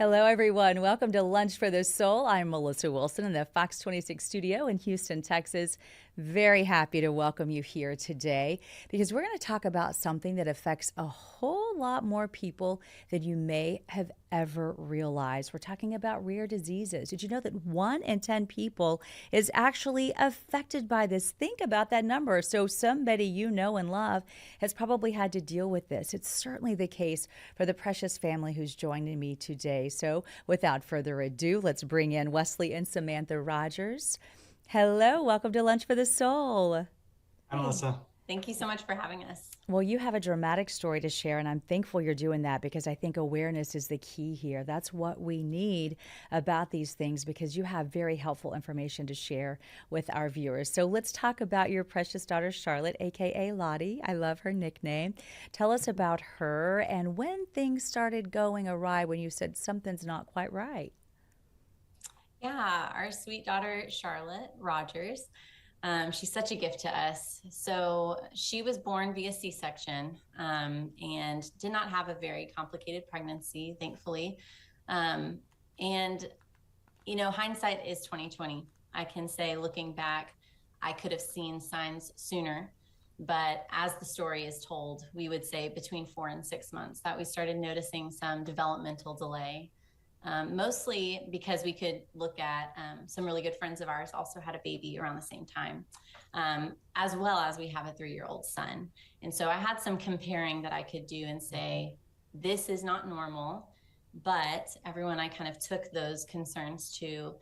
Hello, everyone. Welcome to Lunch for the Soul. I'm Melissa Wilson in the Fox 26 studio in Houston, Texas. Very happy to welcome you here today because we're going to talk about something that affects a whole lot more people than you may have ever realized. We're talking about rare diseases. Did you know that 1 in 10 people is actually affected by this? Think about that number. So somebody you know and love has probably had to deal with this. It's certainly the case for the precious family who's joining me today. So without further ado, let's bring in Wesley and Samantha Rogers. Hello, welcome to Lunch for the Soul. Hi, Melissa. Thank you so much for having us. Well, you have a dramatic story to share, and I'm thankful you're doing that because I think awareness is the key here. That's what we need about these things because you have very helpful information to share with our viewers. So let's talk about your precious daughter, Charlotte, aka Lottie. I love her nickname. Tell us about her and when things started going awry when you said something's not quite right. Yeah, our sweet daughter, Charlotte Rogers. She's such a gift to us. So she was born via C-section and did not have a very complicated pregnancy, thankfully. And hindsight is 2020. I can say, looking back, I could have seen signs sooner. But as the story is told, we would say between 4 and 6 months that we started noticing some developmental delay. Mostly because we could look at some really good friends of ours also had a baby around the same time, as well as we have a 3-year-old son. And so I had some comparing that I could do and say, this is not normal. But everyone I kind of took those concerns to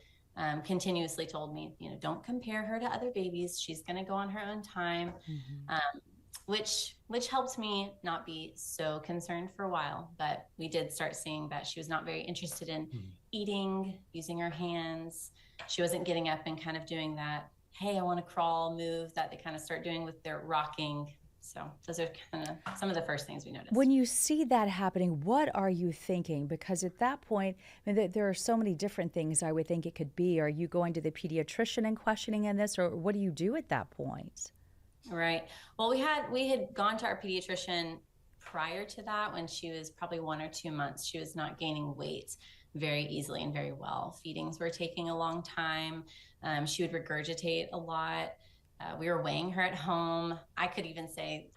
continuously told me, don't compare her to other babies. She's going to go on her own time. Which helped me not be so concerned for a while. But we did start seeing that she was not very interested in eating, using her hands. She wasn't getting up and kind of doing that, hey, I want to crawl, move, that they kind of start doing with their rocking. So those are kind of some of the first things we noticed. When you see that happening, what are you thinking? Because at that point, I mean, there are so many different things I would think it could be. Are you going to the pediatrician and questioning in this, or what do you do at that point? Right. Well, we had gone to our pediatrician prior to that when she was probably 1 or 2 months. She was not gaining weight very easily and very well. Feedings were taking a long time. She would regurgitate a lot. We were weighing her at home. I could even say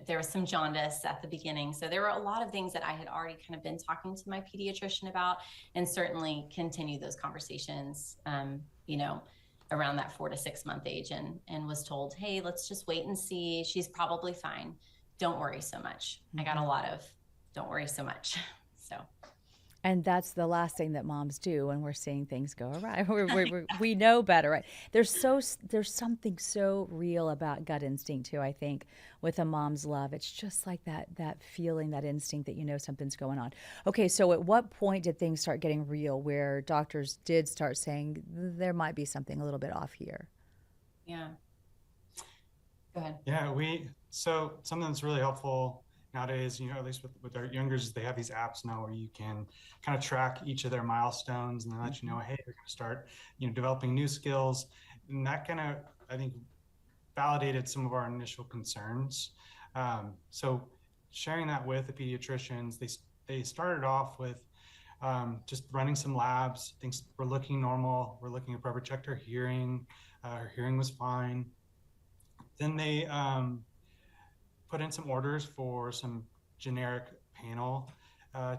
there was some jaundice at the beginning. So there were a lot of things that I had already kind of been talking to my pediatrician about, and certainly continue those conversations, around that 4 to 6 month age, and was told, hey, let's just wait and see. She's probably fine. Don't worry so much. I got a lot of don't worry so much. So. And that's the last thing that moms do when we're seeing things go awry. We know better, right? There's something so real about gut instinct too. I think with a mom's love, it's just like that feeling, that instinct that you know something's going on. Okay, so at what point did things start getting real, where doctors did start saying there might be something a little bit off here? Yeah. Go ahead. Yeah, so something that's really helpful nowadays, at least with our youngers, they have these apps now where you can kind of track each of their milestones and then let you know, hey, they're going to start, developing new skills. And that kind of, I think, validated some of our initial concerns. So sharing that with the pediatricians, they started off with just running some labs. Things were looking normal. We're looking at Barbara checked her hearing. Her hearing was fine. Then they put in some orders for some generic panel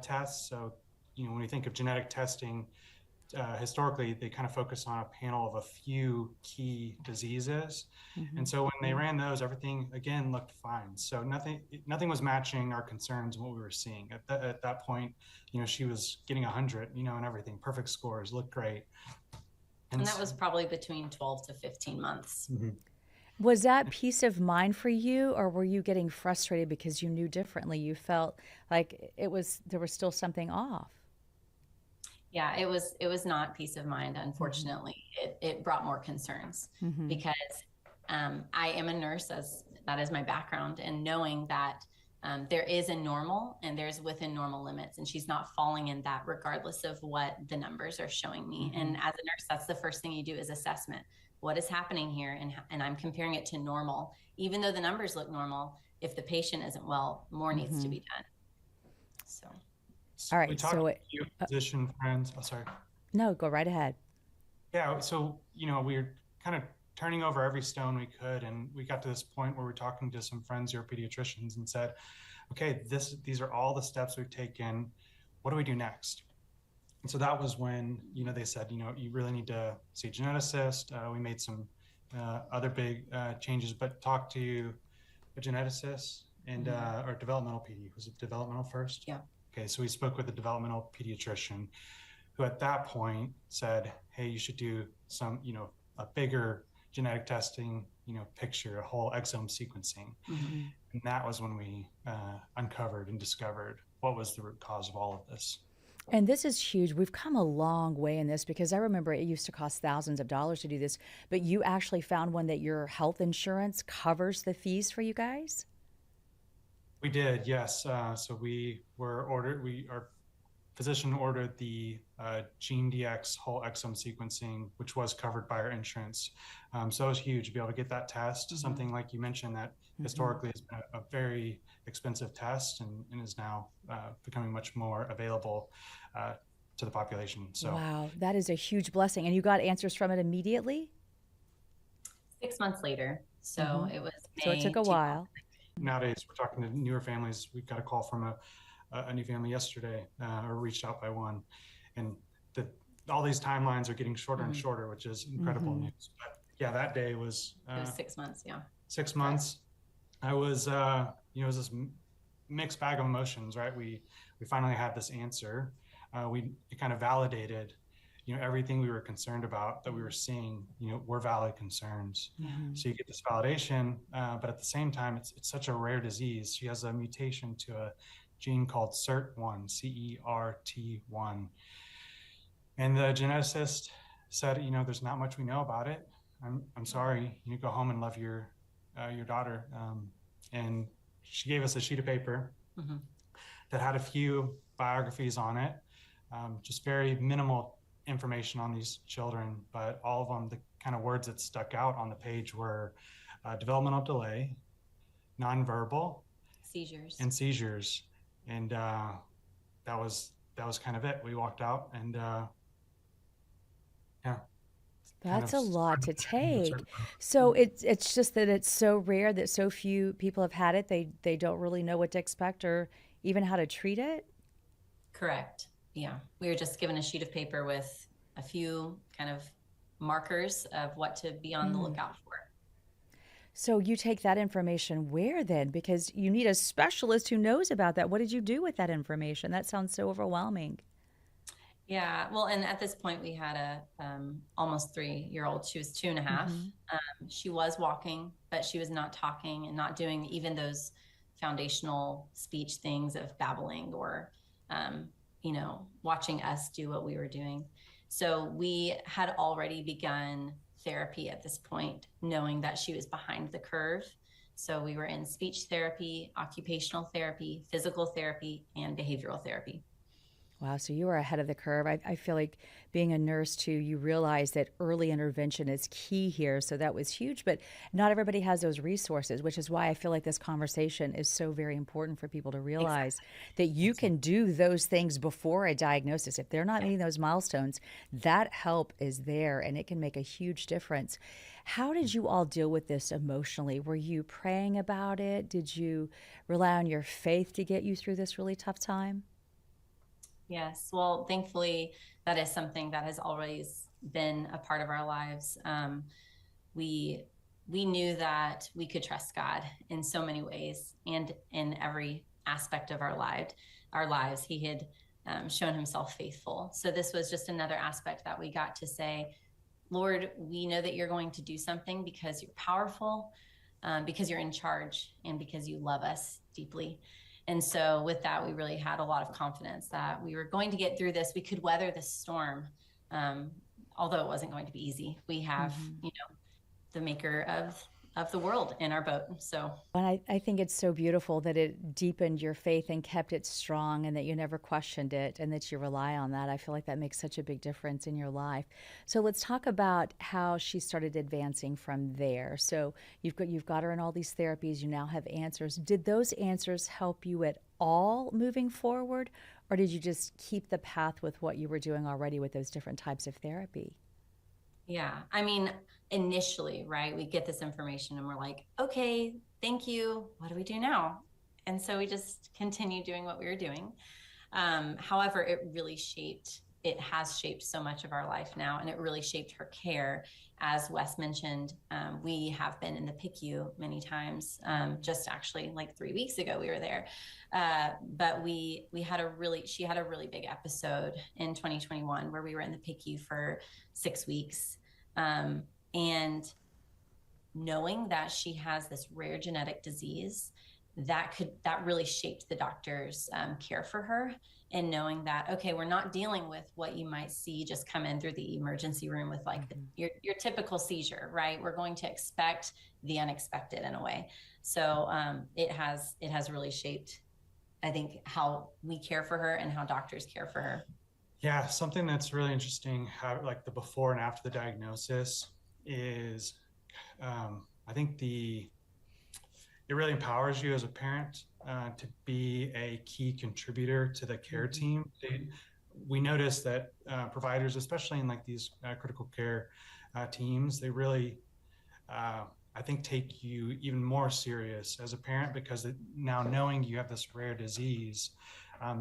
tests. So, when we think of genetic testing, historically, they kind of focus on a panel of a few key diseases. And so when they ran those, everything, again, looked fine. So nothing was matching our concerns and what we were seeing. At that point, she was getting 100, and everything, perfect scores, looked great. And that was probably between 12 to 15 months. Was that peace of mind for you, or were you getting frustrated because you knew differently? You felt like there was still something off. Yeah, it was not peace of mind, unfortunately. It brought more concerns because I am a nurse, as that is my background, and knowing that there is a normal and there's within normal limits, and she's not falling in that regardless of what the numbers are showing me. And as a nurse, that's the first thing you do is assessment. What is happening here? And I'm comparing it to normal. Even though the numbers look normal, if the patient isn't well, more needs to be done. So All We right. talked So, to a few physician friends. Oh, sorry. no, go right ahead. Yeah, so we were kind of turning over every stone we could, and we got to this point where we're talking to some friends who are pediatricians and said, "Okay, these are all the steps we've taken. What do we do next?" And so that was when they said, you really need to see a geneticist. We made some other big changes, but talk to a geneticist and or developmental PD. Was it developmental first? Yeah. Okay, so we spoke with a developmental pediatrician who at that point said, hey, you should do some, a bigger genetic testing, picture, a whole exome sequencing. Mm-hmm. And that was when we uncovered and discovered what was the root cause of all of this. And this is huge. We've come a long way in this because I remember it used to cost thousands of dollars to do this, but you actually found one that your health insurance covers the fees for you guys? We did, yes. So our physician ordered the GeneDx whole exome sequencing, which was covered by our insurance. So it was huge to be able to get that test, something like you mentioned that historically has been a very expensive test and is now becoming much more available to the population. So Wow, that is a huge blessing. And you got answers from it immediately? 6 months later. So it was May. So it took a while. nowadays we're talking to newer families. We got a call from a new family yesterday, or reached out by one, and all these timelines are getting shorter and shorter, which is incredible news. But yeah, that day was It was 6 months. Yeah. 6 months. I was, it was this mixed bag of emotions, right? We finally had this answer. It kind of validated, everything we were concerned about that we were seeing, were valid concerns. So you get this validation, but at the same time, it's such a rare disease. She has a mutation to a gene called CERT1, CERT1. And the geneticist said, there's not much we know about it. I'm sorry. You go home and love your daughter. And she gave us a sheet of paper that had a few biographies on it, just very minimal information on these children, but all of them, the kind of words that stuck out on the page were developmental delay, nonverbal, seizures. And that was kind of it. We walked out and yeah. That's a lot to take. So it's just that it's so rare that so few people have had it. They don't really know what to expect or even how to treat it. Correct. Yeah. We were just given a sheet of paper with a few kind of markers of what to be on the lookout for. So you take that information where then? Because you need a specialist who knows about that. What did you do with that information? That sounds so overwhelming. Yeah, well, and at this point we had a almost 3-year-old. She was 2.5. She was walking, but she was not talking and not doing even those foundational speech things of babbling or, watching us do what we were doing. So we had already begun therapy at this point, knowing that she was behind the curve. So we were in speech therapy, occupational therapy, physical therapy, and behavioral therapy. Wow, so you were ahead of the curve. I feel like being a nurse too, you realize that early intervention is key here. So that was huge, but not everybody has those resources, which is why I feel like this conversation is so very important for people to realize that you can do those things before a diagnosis. If they're not meeting those milestones, that help is there and it can make a huge difference. How did you all deal with this emotionally? Were you praying about it? Did you rely on your faith to get you through this really tough time? Yes. Well, thankfully, that is something that has always been a part of our lives. We knew that we could trust God in so many ways, and in every aspect of our lives, He had shown Himself faithful. So this was just another aspect that we got to say, Lord, we know that you're going to do something because you're powerful, because you're in charge, and because you love us deeply. And so with that, we really had a lot of confidence that we were going to get through this. We could weather this storm, although it wasn't going to be easy. We have, the maker of of the world in our boat. So, And I think it's so beautiful that it deepened your faith and kept it strong and that you never questioned it and that you rely on that. I feel like that makes such a big difference in your life. So let's talk about how she started advancing from there. So you've got her in all these therapies, you now have answers. Did those answers help you at all moving forward, or did you just keep the path with what you were doing already with those different types of therapy? yeah, I mean, initially, right, we get this information and we're like, okay, thank you. What do we do now? And so we just continue doing what we were doing. However, it has shaped so much of our life now, and it really shaped her care. As Wes mentioned, we have been in the PICU many times. Just actually like 3 weeks ago, we were there. But she had a really big episode in 2021 where we were in the PICU for 6 weeks. And knowing that she has this rare genetic disease that really shaped the doctor's care for her, and knowing that, okay, we're not dealing with what you might see just come in through the emergency room with like your typical seizure, right? We're going to expect the unexpected in a way. So it has really shaped, I think, how we care for her and how doctors care for her. Yeah, something that's really interesting, how like the before and after the diagnosis is, I think it really empowers you as a parent to be a key contributor to the care team. We notice that providers, especially in like these critical care teams, they really, I think, take you even more serious as a parent, because now knowing you have this rare disease,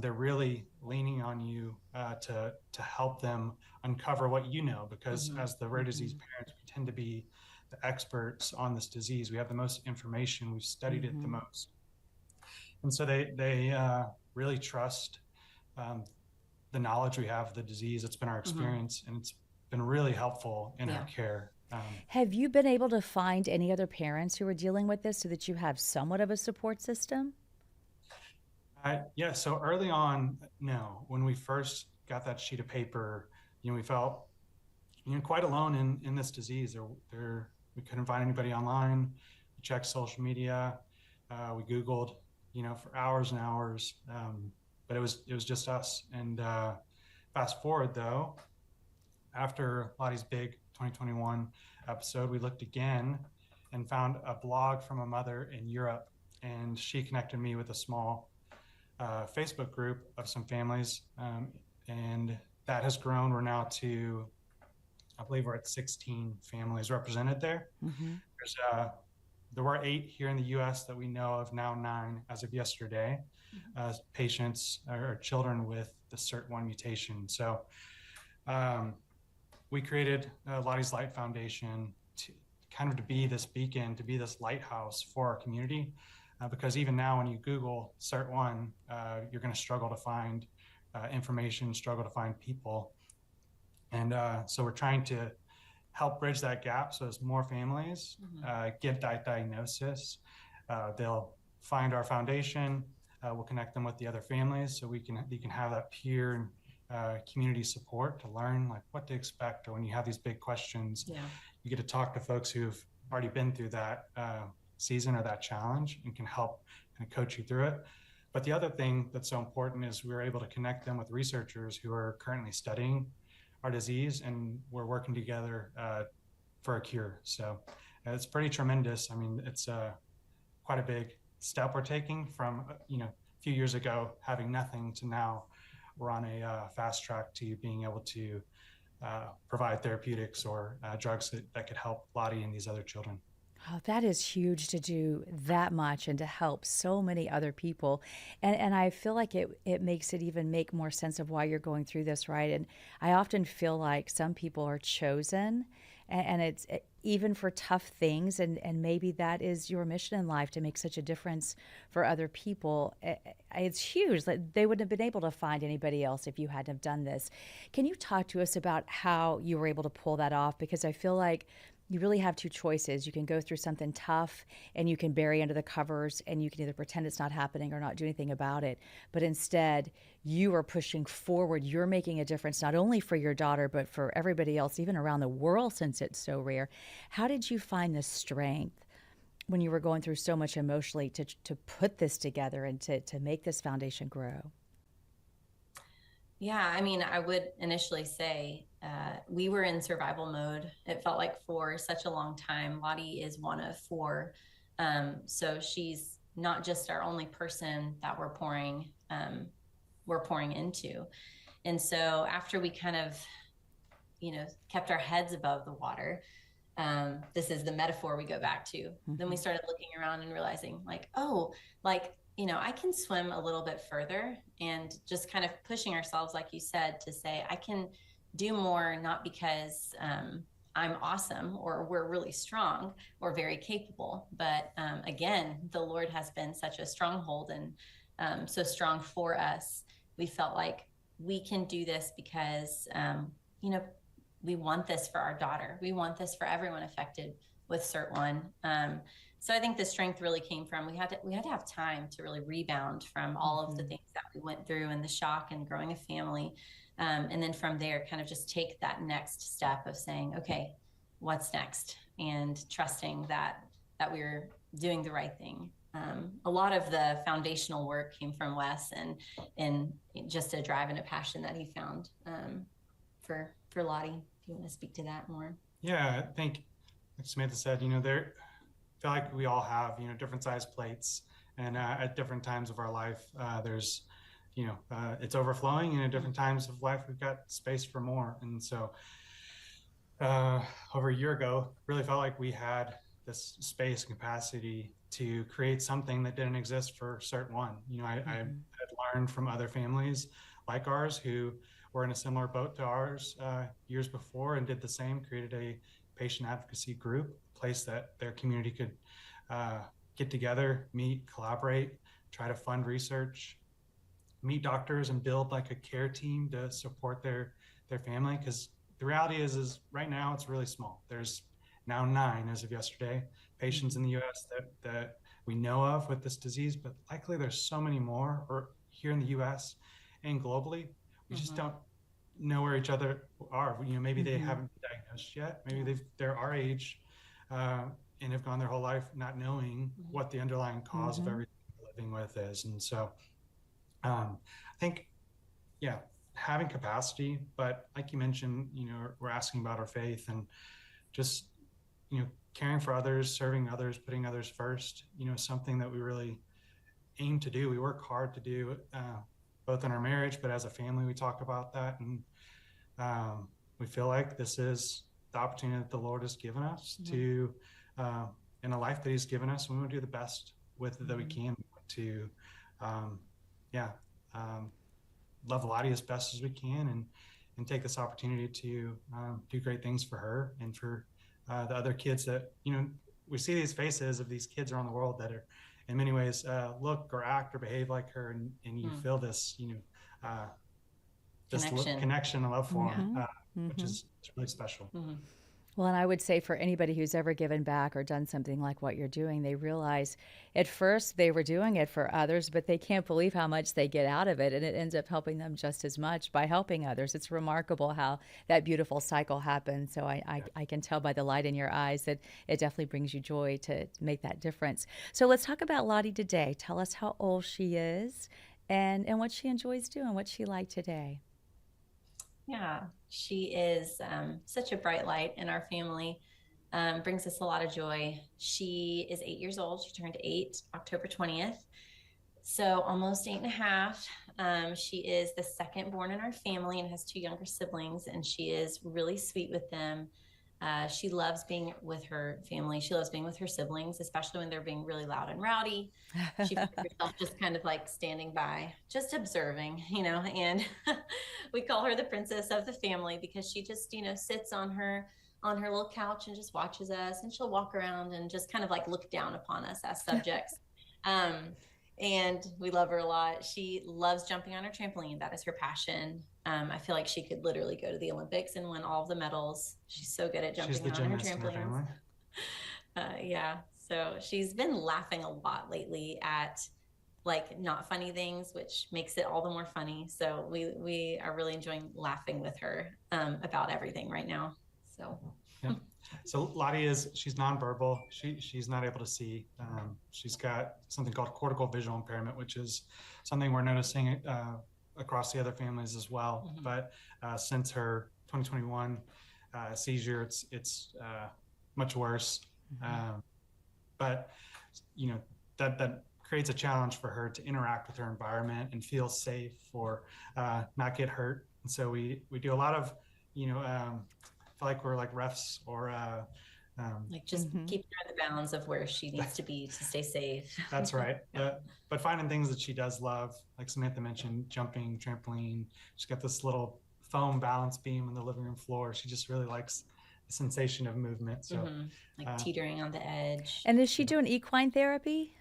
they're really leaning on you to help them uncover what you know, because as the rare disease parents, we tend to be the experts on this disease. We have the most information. We've studied it the most. And so they really trust the knowledge we have of the disease. It's been our experience, and it's been really helpful in our care. Have you been able to find any other parents who are dealing with this so that you have somewhat of a support system? Yeah, so early on, no. When we first got that sheet of paper, we felt quite alone in this disease. We couldn't find anybody online. We checked social media. We Googled, for hours and hours. But it was just us. And fast forward though, after Lottie's big 2021 episode, we looked again and found a blog from a mother in Europe, and she connected me with a small Facebook group of some families, and that has grown. We're now I believe we're at 16 families represented there. There were 8 here in the U.S. that we know of, now 9 as of yesterday, patients or children with the SIRT1 mutation. So we created Lottie's Light Foundation to be this beacon, to be this lighthouse for our community. Because even now, when you Google SIRT1, you're going to struggle to find information, struggle to find people. And so we're trying to help bridge that gap. So as more families get that diagnosis, they'll find our foundation. We'll connect them with the other families, so you can have that peer community support to learn like what to expect. Or when you have these big questions, you get to talk to folks who've already been through that season or that challenge and can help kind of coach you through it. But the other thing that's so important is we're able to connect them with researchers who are currently studying our disease, and we're working together for a cure. So it's pretty tremendous. I mean, it's quite a big step we're taking from a few years ago having nothing to now we're on a fast track to being able to provide therapeutics or drugs that could help Lottie and these other children. Oh, that is huge to do that much and to help so many other people. And I feel like it makes it even make more sense of why you're going through this, right? And I often feel like some people are chosen, and it's even for tough things, and maybe that is your mission in life, to make such a difference for other people. It's huge. Like, they wouldn't have been able to find anybody else if you hadn't have done this. Can you talk to us about how you were able to pull that off? Because I feel like you really have two choices. You can go through something tough and you can bury under the covers, and you can either pretend it's not happening or not do anything about it. But instead, you are pushing forward. You're making a difference, not only for your daughter, but for everybody else, even around the world, since it's so rare. How did you find the strength when you were going through so much emotionally to put this together and to make this foundation grow? Yeah, I mean, I would initially say we were in survival mode. It felt like for such a long time. Lottie is one of four. So she's not just our only person that we're pouring into. And so after we kind of, kept our heads above the water, this is the metaphor we go back to. Mm-hmm. Then we started looking around and realizing like, oh, like, I can swim a little bit further, and just kind of pushing ourselves, like you said, to say, I can do more, not because I'm awesome or we're really strong or very capable, but again, the Lord has been such a stronghold and so strong for us. We felt like we can do this because, we want this for our daughter. We want this for everyone affected with CERT1. So I think the strength really came from, we had to have time to really rebound from all of the things that we went through and the shock and growing a family. And then from there, kind of just take that next step of saying, okay, what's next? And trusting that we're doing the right thing. A lot of the foundational work came from Wes and just a drive and a passion that he found for Lottie. If you want to speak to that more. Yeah, I think, like Samantha said, I feel like we all have, different size plates, and at different times of our life, there's, it's overflowing, and at different times of life, we've got space for more. And so over a year ago, really felt like we had this space and capacity to create something that didn't exist for CERT1. I had learned from other families like ours who were in a similar boat to ours years before and did the same, created a patient advocacy group, place that their community could get together, meet, collaborate, try to fund research, meet doctors, and build like a care team to support their family. Because the reality is right now it's really small. There's now 9 as of yesterday patients in the U.S. that we know of with this disease, but likely there's so many more, or here in the U.S. and globally. We just don't know where each other are. Maybe they haven't been diagnosed yet. Maybe they're our age and have gone their whole life not knowing what the underlying cause of everything we're living with is. And so I think, having capacity, but like you mentioned, we're asking about our faith and just, caring for others, serving others, putting others first, something that we really aim to do. We work hard to do both in our marriage, but as a family, we talk about that. And we feel like this is the opportunity that the Lord has given us to, in a life that he's given us, and we want to do the best with it that we can to, love Lottie as best as we can and take this opportunity to do great things for her and for the other kids that, we see these faces of these kids around the world that are in many ways look or act or behave like her, and you feel this, this connection and love for them, which is really special. Well, and I would say for anybody who's ever given back or done something like what you're doing, they realize at first they were doing it for others, but they can't believe how much they get out of it. And it ends up helping them just as much by helping others. It's remarkable how that beautiful cycle happens. So I can tell by the light in your eyes that it definitely brings you joy to make that difference. So let's talk about Lottie today. Tell us how old she is and what she enjoys doing, what she liked today. Yeah, she is such a bright light in our family, brings us a lot of joy. She is 8 years old. She turned 8 October 20th, so almost 8.5. She is the second born in our family and has 2 younger siblings, and she is really sweet with them. She loves being with her family. She loves being with her siblings, especially when they're being really loud and rowdy. She finds herself just kind of like standing by, just observing, and we call her the princess of the family because she just, sits on her little couch and just watches us, and she'll walk around and just kind of like look down upon us as subjects. And we love her a lot. She loves jumping on her trampoline. That is her passion. I feel like she could literally go to the Olympics and win all of the medals. She's so good at jumping on her trampolines. So she's been laughing a lot lately at like not funny things, which makes it all the more funny. So we are really enjoying laughing with her about everything right now. So So she's nonverbal. She's not able to see. She's got something called cortical visual impairment, which is something we're noticing across the other families as well. Mm-hmm. But since her 2021 seizure, it's much worse. But that creates a challenge for her to interact with her environment and feel safe or not get hurt. And so we do a lot of feel like we're like refs or like just keep her in the bounds of where she needs to be to stay safe. That's right. But finding things that she does love, like Samantha mentioned, jumping, trampoline. She's got this little foam balance beam on the living room floor. She just really likes the sensation of movement. So like teetering on the edge. And is she doing equine therapy?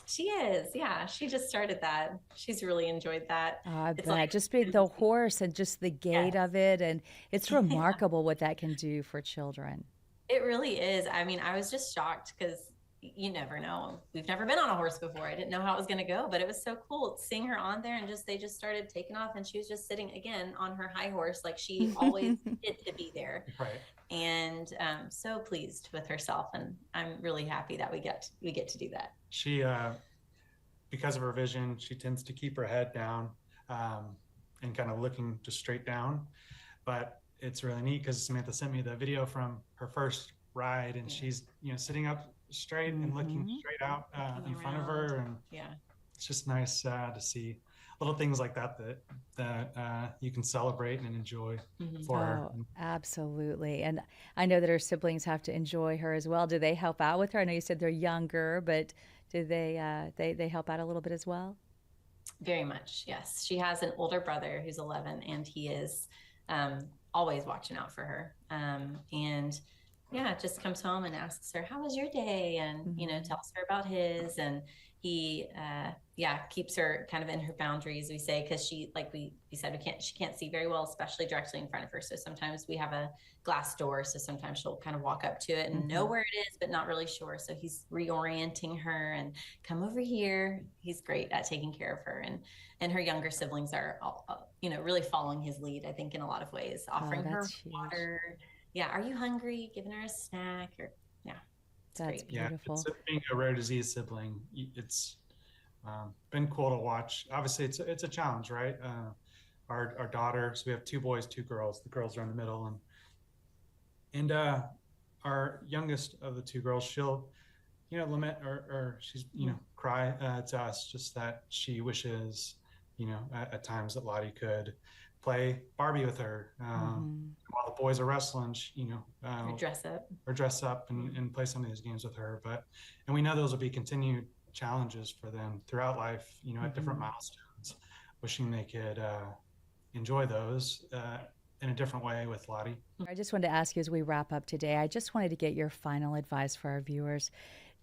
She is, yeah. She just started that. She's really enjoyed that. I bet. Like, just the horse and just the gait of it. And it's remarkable what that can do for children. It really is. I mean, I was just shocked because you never know. We've never been on a horse before. I didn't know how it was going to go, but it was so cool seeing her on there and they just started taking off and she was just sitting again on her high horse. Like she always needed to be there. Right. And so pleased with herself. And I'm really happy that we get to do that. She, because of her vision, she tends to keep her head down and kind of looking just straight down. But it's really neat because Samantha sent me the video from her first ride and she's, sitting up straight and looking straight out in front of her. And it's just nice to see little things like that you can celebrate and enjoy for her. Absolutely. And I know that her siblings have to enjoy her as well. Do they help out with her? I know you said they're younger, but do they help out a little bit as well? Very much, yes. She has an older brother who's 11, and he is always watching out for her. And just comes home and asks her, "How was your day?" And tells her about his. And he keeps her kind of in her boundaries, we say, because she, like we said, she can't see very well, especially directly in front of her. So sometimes we have a glass door, so sometimes she'll kind of walk up to it and know where it is but not really sure. So he's reorienting her and come over here. He's great at taking care of her. And her younger siblings are all, really following his lead, I think, in a lot of offering her water. Are you hungry? Giving her a snack. That's beautiful. Being a rare disease sibling, it's been cool to watch. Obviously, it's a challenge, right? Our daughter, so we have 2 boys, 2 girls. The girls are in the middle, and our youngest of the 2 girls, she'll, lament or she's, cry to us just that she wishes, at times that Lottie could play Barbie with her while the boys are wrestling, or dress up and play some of these games with her. And we know those will be continued challenges for them throughout life, at different milestones, wishing they could enjoy those in a different way with Lottie. I just wanted to ask you as we wrap up today, I just wanted to get your final advice for our viewers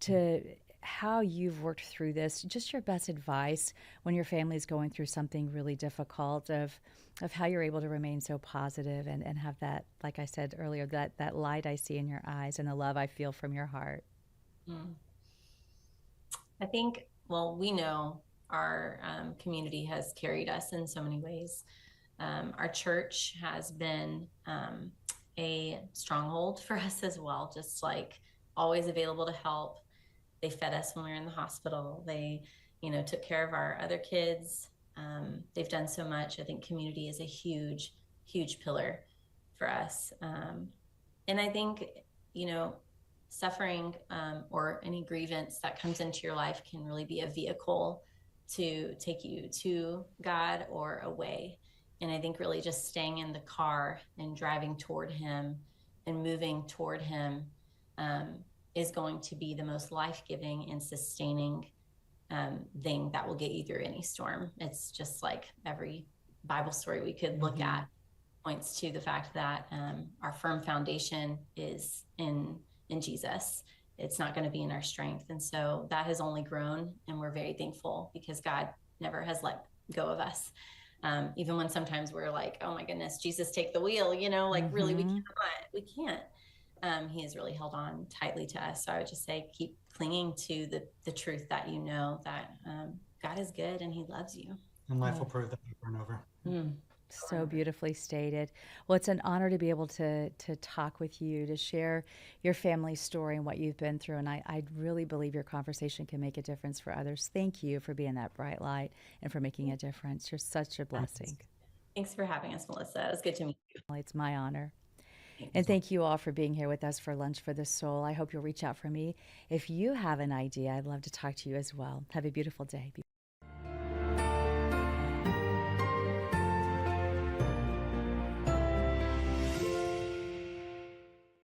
to how you've worked through this, just your best advice when your family's going through something really difficult, of how you're able to remain so positive and have that, like I said earlier, that light I see in your eyes and the love I feel from your heart. I think, we know our community has carried us in so many ways. Our church has been a stronghold for us as well, just like always available to help. They fed us when we were in the hospital. They, took care of our other kids. They've done so much. I think community is a huge, huge pillar for us. And I think, suffering or any grievance that comes into your life can really be a vehicle to take you to God or away. And I think really just staying in the car and driving toward Him and moving toward Him is going to be the most life-giving and sustaining thing that will get you through any storm. It's just like every Bible story we could look at points to the fact that our firm foundation is in Jesus. It's not going to be in our strength. And so that has only grown, and we're very thankful because God never has let go of us. Even when sometimes we're like, oh my goodness, Jesus, take the wheel, really we can't. He has really held on tightly to us. So I would just say, keep clinging to the truth that that God is good and He loves you. And life will prove that over and over. So beautifully stated. Well, it's an honor to be able to talk with you, to share your family story and what you've been through. And I really believe your conversation can make a difference for others. Thank you for being that bright light and for making a difference. You're such a blessing. Thanks for having us, Melissa. It was good to meet you. It's my honor. Thanks. And thank you all for being here with us for Lunch for the Soul. I hope you'll reach out for me. If you have an idea, I'd love to talk to you as well. Have a beautiful day.